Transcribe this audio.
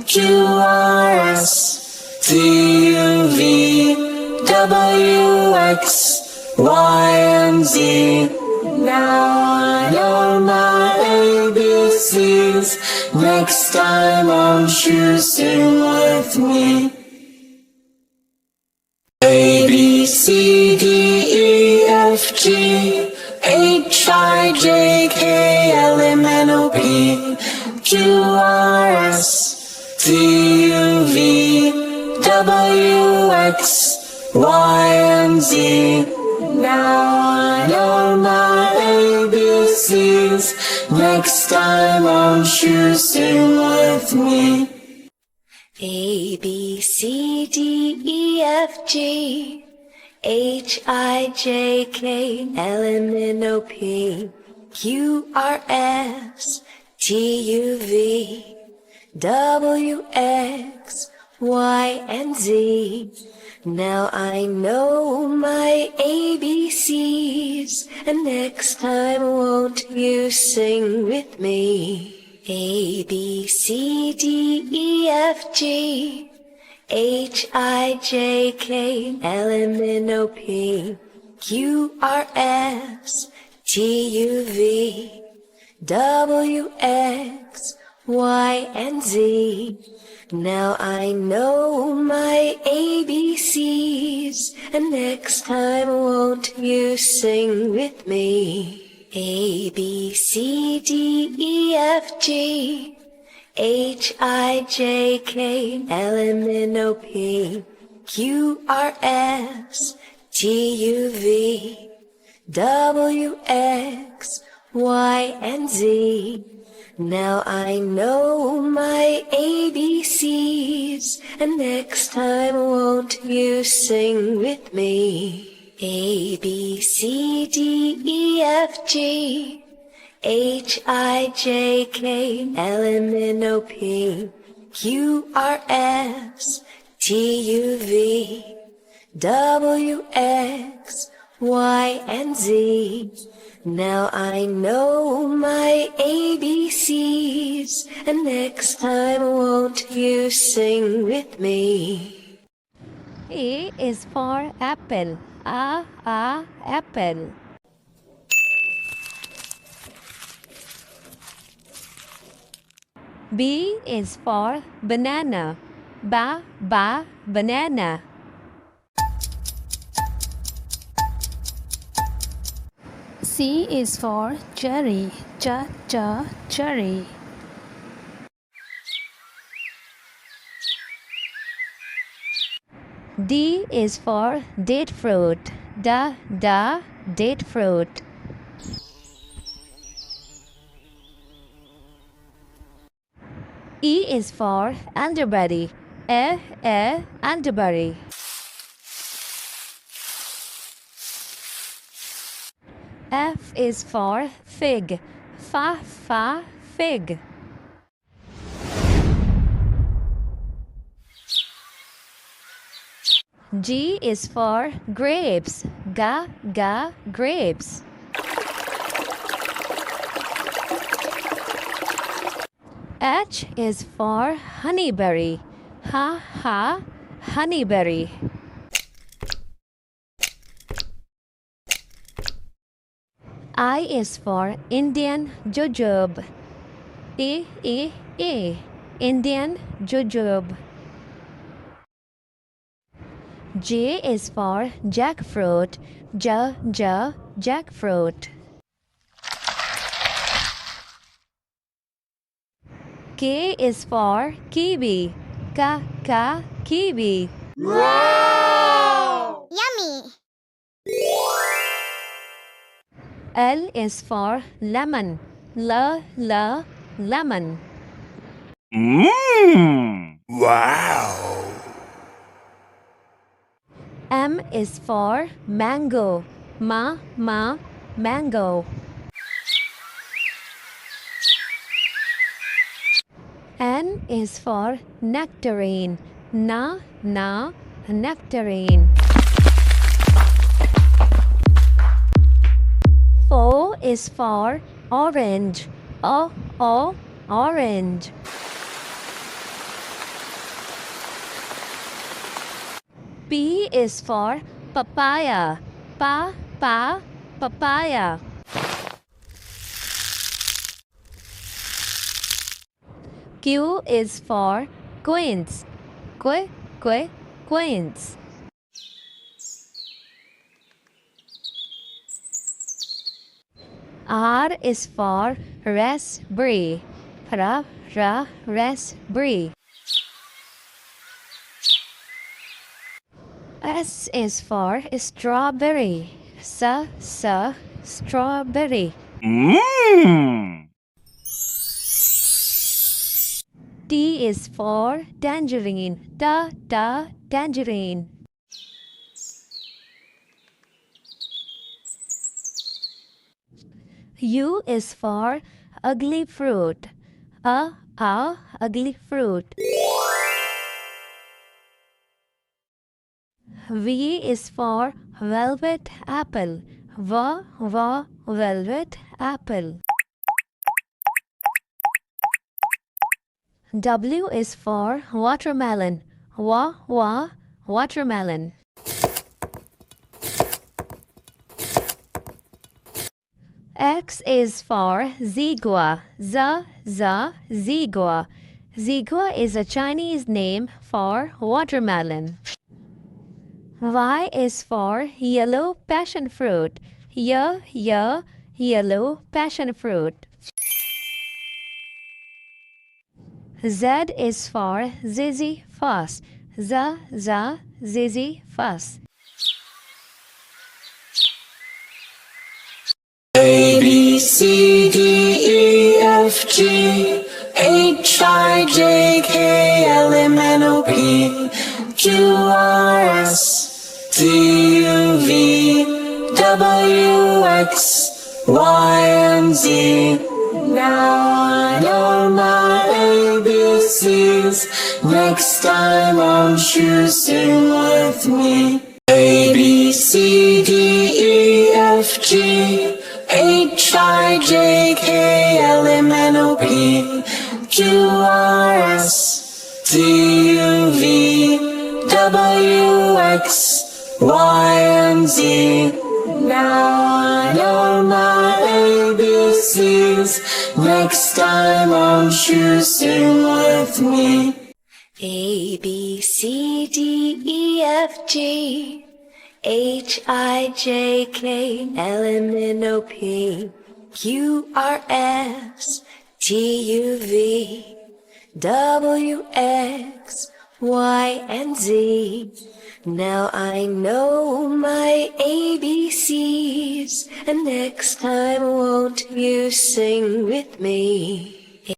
Q, R, S, T, U, V, W, X, Y, and Z. Now I know my ABCs. Next time won't you sing with me? A, B, C, D, E, F, G, H, I, J, K, L, M, N, O, P, Q, R, S, T, U, V, W, X, Y, and Z. Now I know my ABCs. Next time won't you sing with me? A, B, C, D, E, F, G, H, I, J, K, L, M, N, O, P, Q, R, S, T, U, V, W, X, Y, and Z. Now I know my ABCs, and next time won't you sing with me? A, B, C, D, E, F, G, H, I, J, K, L, M, N, O, P, Q, R, S, T, U, V, W, X, Y, and Z. Now I know my ABCs, and next time won't you sing with me? A, B, C, D, E, F, G, H, I, J, K, L, M, N, O, P, Q, R, S, T, U, V, W, X, Y, and Z. Now I know my ABCs, and next time won't you sing with me? A, B, C, D, E, F, G, H, I, J, K, L, M, N, O, P, Q, R, S, T, U, V, W, X, Y, and Z. Now I know my ABCs, and next time won't you sing with me? A is for apple. Apple. B is for banana. Banana. C is for cherry. Cherry. D is for date fruit. Date fruit. E is for elderberry. Elderberry. F is for fig. Fig. G is for grapes. Grapes. H is for honeyberry. Honeyberry. I is for Indian jujube. Indian jujube. J is for jackfruit. Jackfruit. K is for kiwi. Kiwi. Wow! Yummy! L is for lemon. Lemon. Wow! M is for mango. Mango. N is for nectarine. Nectarine. O is for orange. Orange. P is for papaya. Papaya. Q is for quince. Quince. R is for raspberry. Raspberry. S is for strawberry. Strawberry. Mmm. T is for tangerine. Tangerine. U is for ugly fruit. Ugly fruit. V is for velvet apple. Velvet apple. W is for watermelon. Watermelon. X is for zigua. Zigua. Zigua is a Chinese name for watermelon. Y is for yellow passion fruit. Yellow passion fruit. Z is for ziziphus. Ziziphus. A, B, C, D, E, F, G, H, I, J, K, L, M, N, O, P, Q, R, S, T, U, V, W, X, Y, and Z. Now I know my ABCs. Next time won't you sing with me? A, B, C, D, E, F, G, H, I, J, K, L, M, N, O, P, Q, R, S, T, U, V, W, X, Y, and Z. Now I know my ABCs. Next time won't you sing with me? A, B, C, D, E, F, G, H, I, J, K, L, M, N, O, P, Q, R, S, T, U, V, W, X, Y, and Z. Now I know my ABCs, and next time won't you sing with me?